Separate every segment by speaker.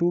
Speaker 1: 2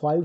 Speaker 1: 5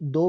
Speaker 1: 2